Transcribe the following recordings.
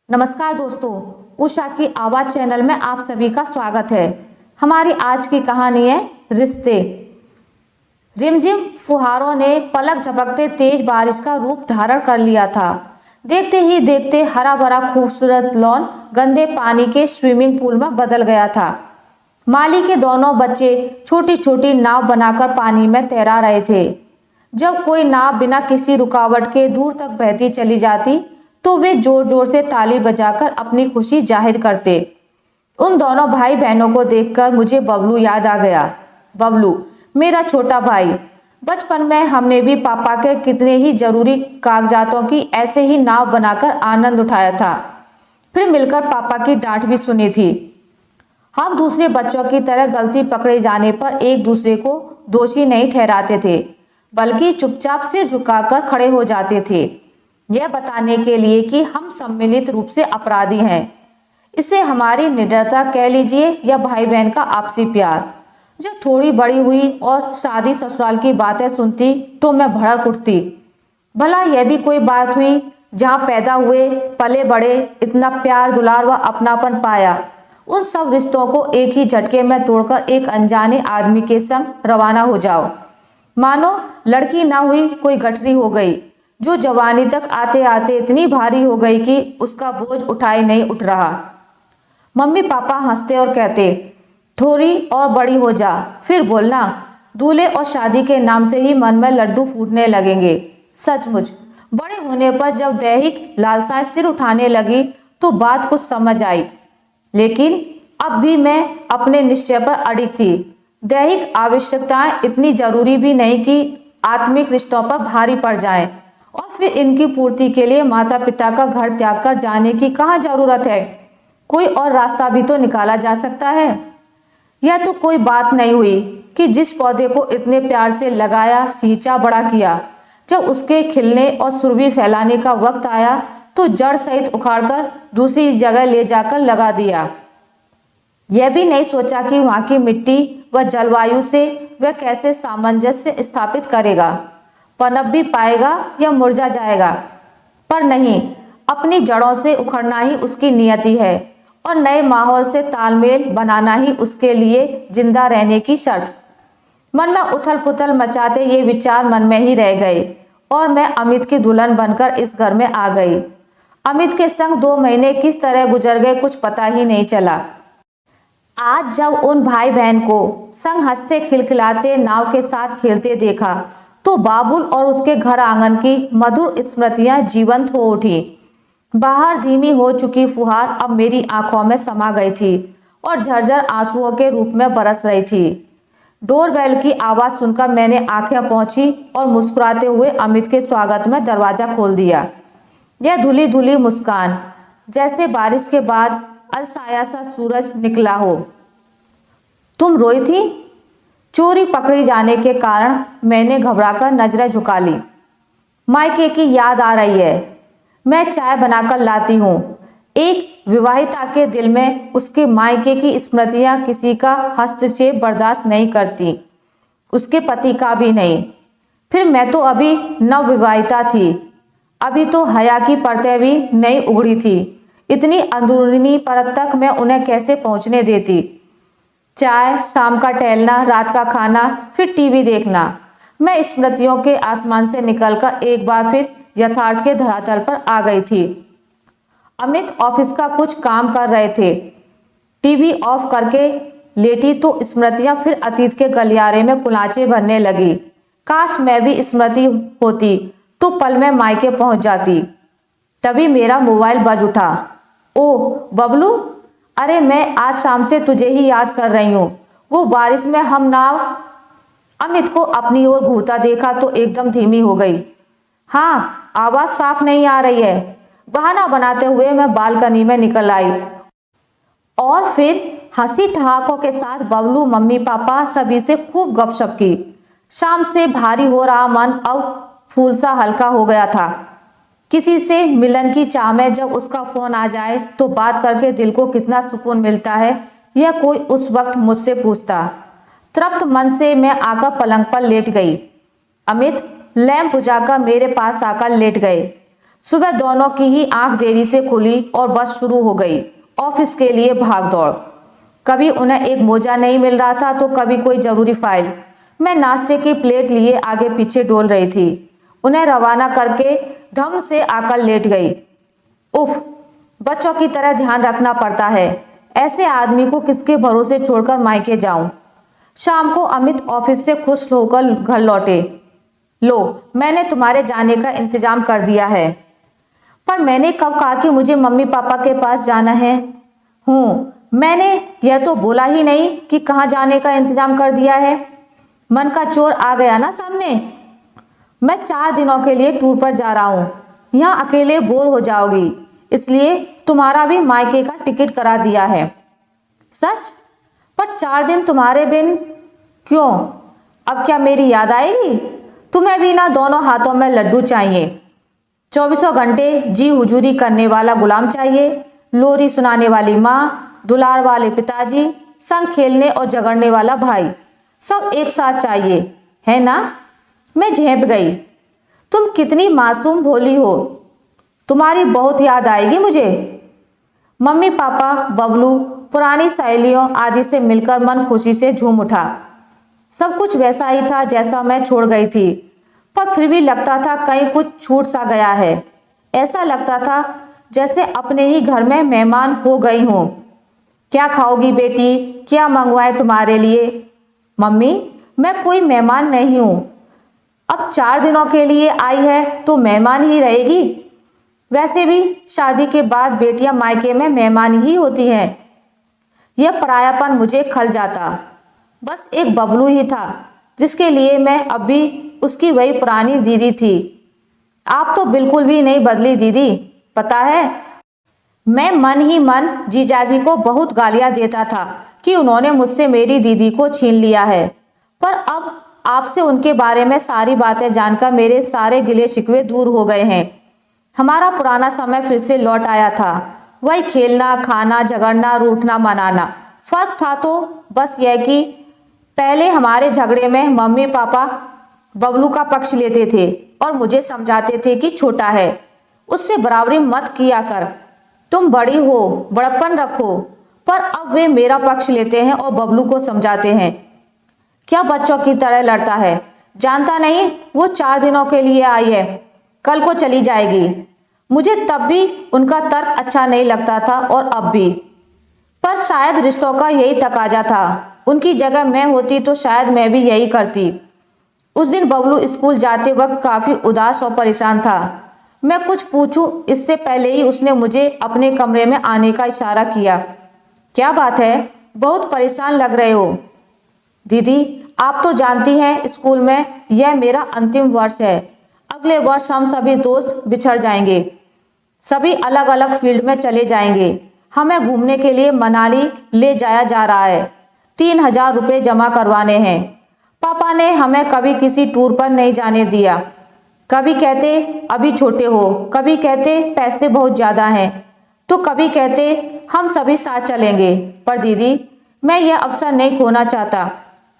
नमस्कार दोस्तों, उषा की आवाज चैनल में आप सभी का स्वागत है। हमारी आज की कहानी है रिश्ते। रिमझिम फुहारों ने पलक झपकते तेज बारिश का रूप धारण कर लिया था। देखते ही देखते हरा भरा खूबसूरत लॉन गंदे पानी के स्विमिंग पूल में बदल गया था। माली के दोनों बच्चे छोटी छोटी नाव बनाकर पानी में तैरा रहे थे। जब कोई नाव बिना किसी रुकावट के दूर तक बहती चली जाती तो वे जोर जोर से ताली बजाकर अपनी खुशी जाहिर करते। उन दोनों भाई बहनों को देखकर मुझे बबलू याद आ गया। बबलू मेरा छोटा भाई। बचपन में हमने भी पापा के कितने ही जरूरी कागजातों की ऐसे ही नाव बनाकर आनंद उठाया था, फिर मिलकर पापा की डांट भी सुनी थी। हम दूसरे बच्चों की तरह गलती पकड़े जाने पर एक दूसरे को दोषी नहीं ठहराते थे, बल्कि चुपचाप सिर झुकाकर खड़े हो जाते थे, यह बताने के लिए कि हम सम्मिलित रूप से अपराधी हैं। इसे हमारी निडरता कह लीजिए या भाई बहन का आपसी प्यार। जब थोड़ी बड़ी हुई और शादी ससुराल की बातें सुनती तो मैं भड़क उठती। भला यह भी कोई बात हुई जहाँ पैदा हुए पले बड़े इतना प्यार दुलार व अपनापन पाया, उन सब रिश्तों को एक ही झटके में तोड़कर एक अनजाने आदमी के संग रवाना हो जाओ। मानो लड़की ना हुई कोई गठरी हो गई, जो जवानी तक आते आते इतनी भारी हो गई कि उसका बोझ उठाए नहीं उठ रहा। मम्मी पापा हंसते और कहते, थोड़ी और बड़ी हो जा फिर बोलना। दूल्हे और शादी के नाम से ही मन में लड्डू फूटने लगेंगे। सचमुच बड़े होने पर जब दैहिक लालसाएं सिर उठाने लगी तो बात कुछ समझ आई, लेकिन अब भी मैं अपने निश्चय पर अडिग थी। दैहिक आवश्यकताएं इतनी जरूरी भी नहीं कि आत्मिक रिश्तों पर भारी पड़ जाएं, और फिर इनकी पूर्ति के लिए माता पिता का घर त्याग कर जाने की कहाँ जरूरत है। कोई और रास्ता भी तो निकाला जा सकता है। यह तो कोई बात नहीं हुई कि जिस पौधे को इतने प्यार से लगाया, सींचा, बड़ा किया, जब उसके खिलने और सुरभि फैलाने का वक्त आया तो जड़ सहित उखाड़कर दूसरी जगह ले जाकर लगा दिया। यह भी नहीं सोचा कि वहां की मिट्टी व जलवायु से वह कैसे सामंजस्य स्थापित करेगा, पनप भी पाएगा या मुरझा जाएगा। पर नहीं, अपनी जड़ों से उखड़ना ही उसकी नियति है और नए माहौल से तालमेल बनाना ही उसके लिए जिंदा रहने की शर्त। मन में उथल पुथल मचाते ये विचार मन में ही रह गए और मैं अमित की दुल्हन बनकर इस घर में आ गई। अमित के संग 2 महीने किस तरह गुजर गए कुछ पता ही नहीं चला। आज जब उन भाई बहन को संग हंसते खिलखिलाते नाव के साथ खेलते देखा तो बाबुल और उसके घर आंगन की मधुर स्मृतियां जीवंत हो उठी। बाहर धीमी हो चुकी फुहार अब मेरी आंखों में समा गई थी और झरझर आंसुओं के रूप में बरस रही थी। डोरबेल की आवाज सुनकर मैंने आंखें पहुंची और मुस्कुराते हुए अमित के स्वागत में दरवाजा खोल दिया। यह धुली धुली मुस्कान, जैसे बारिश के बाद अलसाया सा सूरज निकला हो। तुम रोई थी? चोरी पकड़ी जाने के कारण मैंने घबराकर नजरें झुका ली। मायके की याद आ रही है। मैं चाय बनाकर लाती हूँ। एक विवाहिता के दिल में उसके मायके की स्मृतियां किसी का हस्तक्षेप बर्दाश्त नहीं करती, उसके पति का भी नहीं। फिर मैं तो अभी नव विवाहिता थी, अभी तो हया की परतें भी नहीं उगड़ी थी। इतनी अंदरूनी परत तक मैं उन्हें कैसे पहुंचने देती। चाय, शाम का टहलना, रात का खाना, फिर टीवी देखना। मैं स्मृतियों के आसमान से निकलकर एक बार फिर यथार्थ के धरातल पर आ गई थी। अमित ऑफिस का कुछ काम कर रहे थे। टीवी ऑफ करके लेटी तो स्मृतियां फिर अतीत के गलियारे में कुलाचे भरने लगी। काश मैं भी स्मृति होती तो पल में मायके पहुंच जाती। तभी मेरा मोबाइल बज उठा। ओह बबलू, अरे मैं आज शाम से तुझे ही याद कर रही हूँ। वो बारिश में हम नाव। अमित को अपनी ओर घूरता देखा तो एकदम धीमी हो गई। हाँ, आवाज साफ नहीं आ रही है। बहाना बनाते हुए मैं बालकनी में निकल आई और फिर हंसी ठहाकों के साथ बबलू, मम्मी पापा सभी से खूब गपशप की। शाम से भारी हो रहा मन अब फूल सा हल्का हो गया था। किसी से मिलन की चाह में जब उसका फोन आ जाए तो बात करके दिल को कितना सुकून मिलता है, यह कोई उस वक्त मुझसे पूछता। तृप्त मन से मैं आकर पलंग पर लेट गई। अमित लैंप बुझाकर मेरे पास आकर लेट गए। सुबह दोनों की ही आंख देरी से खुली और बस शुरू हो गई ऑफिस के लिए भाग दौड़। कभी उन्हें एक मोजा नहीं मिल रहा था तो कभी कोई जरूरी फाइल। मैं नाश्ते की प्लेट लिए आगे पीछे डोल रही थी। उन्हें रवाना करके धम से आकर लेट गई। उफ, बच्चों की तरह ध्यान रखना पड़ता है। ऐसे आदमी को किसके भरोसे छोड़कर मायके जाऊं। शाम को अमित ऑफिस से खुश होकर घर लौटे। लो, मैंने तुम्हारे जाने का इंतजाम कर दिया है। पर मैंने कब कहा कि मुझे मम्मी पापा के पास जाना है? मैंने यह तो बोला ही नहीं कि कहाँ जाने का इंतजाम कर दिया है। मन का चोर आ गया ना सामने। मैं 4 दिनों के लिए टूर पर जा रहा हूँ। यहाँ अकेले बोर हो जाओगी, इसलिए तुम्हारा भी मायके का टिकट करा दिया है। सच? पर 4 दिन तुम्हारे बिन क्यों? अब क्या मेरी याद आएगी? तुम्हें भी ना दोनों हाथों में लड्डू चाहिए, 24 घंटे जी हुजूरी करने वाला गुलाम चाहिए, लोरी सुनाने वाली माँ, दुलार वाले पिताजी, संग खेलने और झगड़ने वाला भाई, सब एक साथ चाहिए, है ना? मैं झेप गई। तुम कितनी मासूम भोली हो। तुम्हारी बहुत याद आएगी मुझे। मम्मी पापा, बबलू, पुरानी सहेलियों आदि से मिलकर मन खुशी से झूम उठा। सब कुछ वैसा ही था जैसा मैं छोड़ गई थी, पर फिर भी लगता था कहीं कुछ छूट सा गया है। ऐसा लगता था जैसे अपने ही घर में मेहमान हो गई हूँ। क्या खाओगी बेटी? क्या मंगवाए तुम्हारे लिए? मम्मी, मैं कोई मेहमान नहीं हूँ। अब 4 दिनों के लिए आई है तो मेहमान ही रहेगी। वैसे भी शादी के बाद बेटियां मायके में मेहमान ही होती हैं। यह परायापन मुझे खल जाता। बस एक बबलू ही था जिसके लिए मैं अब भी उसकी वही पुरानी दीदी थी। आप तो बिल्कुल भी नहीं बदली दीदी। पता है, मैं मन ही मन जीजाजी को बहुत गालियां देता था कि उन्होंने मुझसे मेरी दीदी को छीन लिया है। पर अब आपसे उनके बारे में सारी बातें जानकर मेरे सारे गिले शिकवे दूर हो गए हैं। हमारा पुराना समय फिर से लौट आया था। वही खेलना, खाना, झगड़ना, रूठना, मनाना। फर्क था तो बस यह कि पहले हमारे झगड़े में मम्मी पापा बबलू का पक्ष लेते थे और मुझे समझाते थे कि छोटा है, उससे बराबरी मत किया कर, तुम बड़ी हो, बड़प्पन रखो। पर अब वे मेरा पक्ष लेते हैं और बबलू को समझाते हैं। क्या बच्चों की तरह लड़ता है। जानता नहीं वो 4 दिनों के लिए आई है, कल को चली जाएगी। मुझे तब भी उनका तर्क अच्छा नहीं लगता था और अब भी। पर शायद रिश्तों का यही तकाजा था। उनकी जगह मैं होती तो शायद मैं भी यही करती। उस दिन बबलू स्कूल जाते वक्त काफी उदास और परेशान था। मैं कुछ पूछूं इससे पहले ही उसने मुझे अपने कमरे में आने का इशारा किया। क्या बात है, बहुत परेशान लग रहे हो? दीदी, आप तो जानती हैं स्कूल में यह मेरा अंतिम वर्ष है। अगले वर्ष हम सभी दोस्त बिछड़ जाएंगे, सभी अलग अलग फील्ड में चले जाएंगे। हमें घूमने के लिए मनाली ले जाया जा रहा है। 3000 रुपये जमा करवाने हैं। पापा ने हमें कभी किसी टूर पर नहीं जाने दिया। कभी कहते अभी छोटे हो, कभी कहते पैसे बहुत ज़्यादा हैं, तो कभी कहते हम सभी साथ चलेंगे। पर दीदी, मैं यह अवसर नहीं खोना चाहता।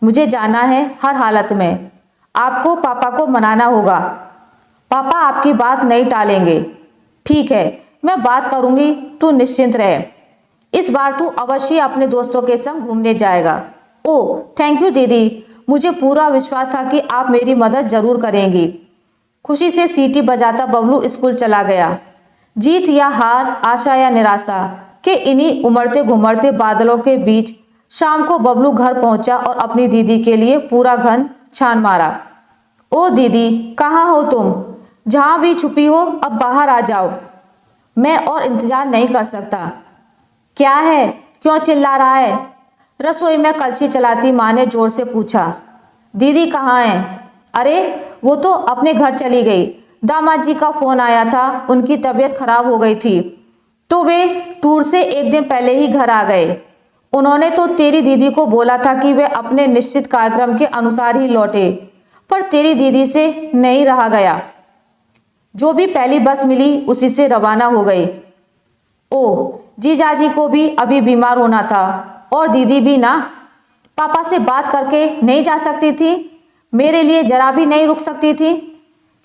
मुझे जाना है हर हालत में। आपको पापा को मनाना होगा। पापा आपकी बात नहीं टालेंगे। ठीक है, मैं बात करूंगी, तू निश्चिंत रहे। इस बार तू अवश्य अपने दोस्तों के संग घूमने जाएगा। ओह, थैंक यू दीदी। मुझे पूरा विश्वास था कि आप मेरी मदद जरूर करेंगी। खुशी से सीटी बजाता बबलू स्कूल चला गया। जीत या हार, आशा या निराशा के इन्हीं उमड़ते घुमड़ते बादलों के बीच शाम को बबलू घर पहुंचा और अपनी दीदी के लिए पूरा घर छान मारा। ओ दीदी, कहाँ हो तुम? जहां भी छुपी हो अब बाहर आ जाओ। मैं और इंतजार नहीं कर सकता। क्या है, क्यों चिल्ला रहा है? रसोई में कलछी चलाती माँ ने जोर से पूछा। दीदी कहाँ है? अरे वो तो अपने घर चली गई। दामाद जी का फोन आया था, उनकी तबीयत खराब हो गई थी तो वे टूर से एक दिन पहले ही घर आ गए। उन्होंने तो तेरी दीदी को बोला था कि वे अपने निश्चित कार्यक्रम के अनुसार ही लौटे, पर तेरी दीदी से नहीं रहा गया। जो भी पहली बस मिली उसी से रवाना हो गई। ओह, जीजाजी को भी अभी बीमार होना था और दीदी भी ना। पापा से बात करके नहीं जा सकती थी? मेरे लिए जरा भी नहीं रुक सकती थी?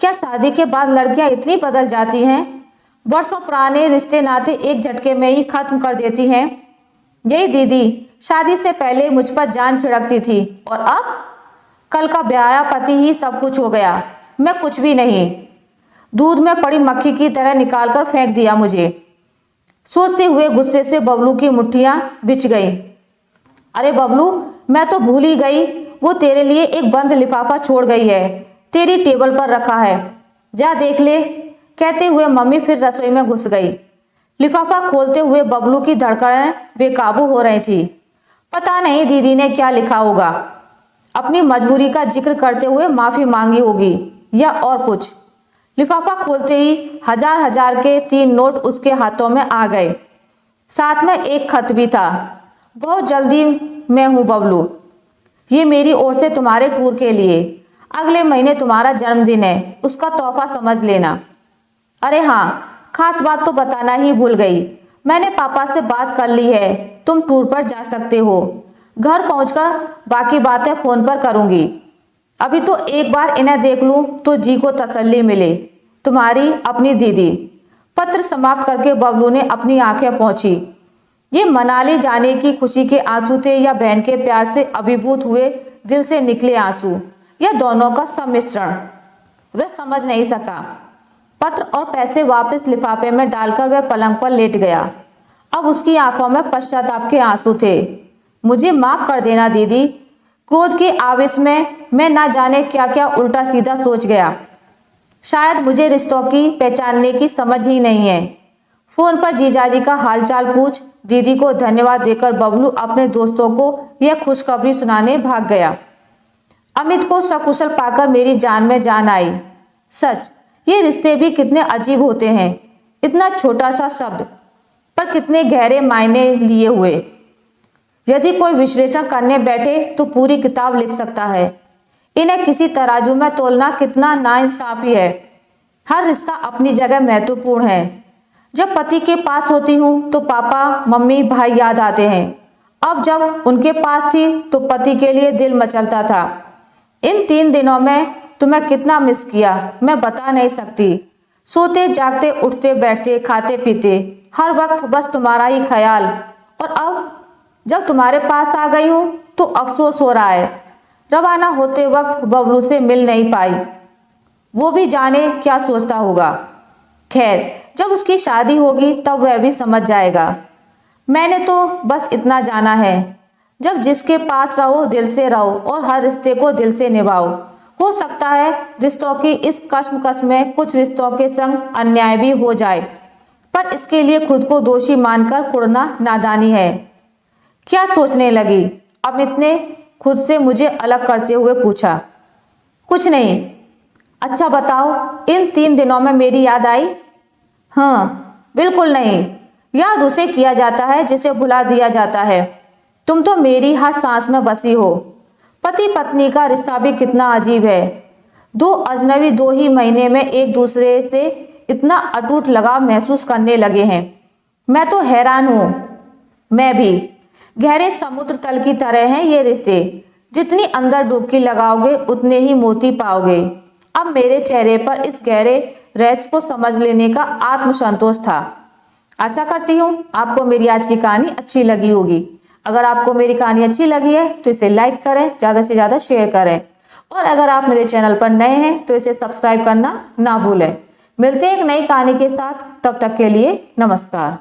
क्या शादी के बाद लड़कियां इतनी बदल जाती हैं? वर्षों पुराने रिश्ते नाते एक झटके में ही खत्म कर देती हैं। यही दीदी शादी से पहले मुझ पर जान छिड़कती थी और अब कल का ब्याया पति ही सब कुछ हो गया। मैं कुछ भी नहीं। दूध में पड़ी मक्खी की तरह निकालकर फेंक दिया मुझे। सोचते हुए गुस्से से बबलू की मुट्ठियां बिछ गई। अरे बबलू, मैं तो भूल ही गई, वो तेरे लिए एक बंद लिफाफा छोड़ गई है, तेरी टेबल पर रखा है, जा देख ले। कहते हुए मम्मी फिर रसोई में घुस गई। लिफाफा खोलते हुए बबलू की धड़कनें बेकाबू हो रही थी। पता नहीं दीदी ने क्या लिखा होगा। अपनी मजबूरी का जिक्र करते हुए माफी मांगी होगी या और कुछ। लिफाफा खोलते ही हजार हजार के 3 नोट उसके हाथों में आ गए। साथ में एक खत भी था। बहुत जल्दी में हूँ बबलू, ये मेरी ओर से तुम्हारे टूर के लिए। अगले महीने तुम्हारा जन्मदिन है, उसका तोहफा समझ लेना। अरे हाँ, खास बात तो बताना ही भूल गई, मैंने पापा से बात कर ली है, तुम टूर पर जा सकते हो। घर पहुंचकर बाकी बातें फोन पर करूंगी। अभी तो एक बार इन्हें देख लूं तो जी को तसल्ली मिले। तुम्हारी अपनी दीदी। पत्र समाप्त करके बबलू ने अपनी आंखें पोंछी। ये मनाली जाने की खुशी के आंसू थे या बहन के प्यार से अभिभूत हुए दिल से निकले आंसू, या दोनों का सम्मिश्रण, वह समझ नहीं सका। पत्र और पैसे वापस लिफाफे में डालकर वह पलंग पर लेट गया। अब उसकी आंखों में पश्चाताप के आंसू थे। मुझे माफ कर देना दीदी, क्रोध के आवेश में मैं ना जाने क्या क्या उल्टा सीधा सोच गया। शायद मुझे रिश्तों की पहचानने की समझ ही नहीं है। फोन पर जीजाजी का हालचाल पूछ दीदी को धन्यवाद देकर बबलू अपने दोस्तों को यह खुशखबरी सुनाने भाग गया। अमित को सकुशल पाकर मेरी जान में जान आई। सच, ये रिश्ते भी कितने अजीब होते हैं। इतना छोटा सा शब्द पर कितने गहरे मायने लिए हुए। यदि कोई विश्लेषण करने बैठे तो पूरी किताब लिख सकता है। इन्हें किसी तराजू में तोलना कितना नाइंसाफी है। हर रिश्ता अपनी जगह महत्वपूर्ण है। जब पति के पास होती हूँ तो पापा, मम्मी, भाई याद आते हैं। अब जब उनके पास थी तो पति के लिए दिल मचलता था। इन 3 दिनों में तुम्हें कितना मिस किया मैं बता नहीं सकती। सोते जागते, उठते बैठते, खाते पीते, हर वक्त बस तुम्हारा ही ख्याल। और अब जब तुम्हारे पास आ गई हूँ तो अफसोस हो रहा है। रवाना होते वक्त बबलू से मिल नहीं पाई। वो भी जाने क्या सोचता होगा। खैर, जब उसकी शादी होगी तब वह भी समझ जाएगा। मैंने तो बस इतना जाना है, जब जिसके पास रहो दिल से रहो और हर रिश्ते को दिल से निभाओ। हो सकता है रिश्तों की इस कश्मकश में कुछ रिश्तों के संग अन्याय भी हो जाए, पर इसके लिए खुद को दोषी मानकर कुड़ना नादानी है। क्या सोचने लगी? अमित ने खुद से मुझे अलग करते हुए पूछा। कुछ नहीं। अच्छा बताओ, इन 3 दिनों में मेरी याद आई? हाँ, बिल्कुल नहीं। याद उसे किया जाता है जिसे भुला दिया जाता है। तुम तो मेरी हर सांस में बसी हो। पति पत्नी का रिश्ता भी कितना अजीब है। 2 अजनबी 2 ही महीने में एक दूसरे से इतना अटूट लगाव महसूस करने लगे हैं। मैं तो हैरान हूँ। मैं भी। गहरे समुद्र तल की तरह हैं ये रिश्ते। जितनी अंदर डुबकी लगाओगे उतने ही मोती पाओगे। अब मेरे चेहरे पर इस गहरे रहस्य को समझ लेने का आत्मसंतोष था। आशा करती हूँ आपको मेरी आज की कहानी अच्छी लगी होगी। अगर आपको मेरी कहानी अच्छी लगी है तो इसे लाइक करें, ज़्यादा से ज़्यादा शेयर करें, और अगर आप मेरे चैनल पर नए हैं तो इसे सब्सक्राइब करना ना भूलें। मिलते हैं एक नई कहानी के साथ, तब तक के लिए नमस्कार।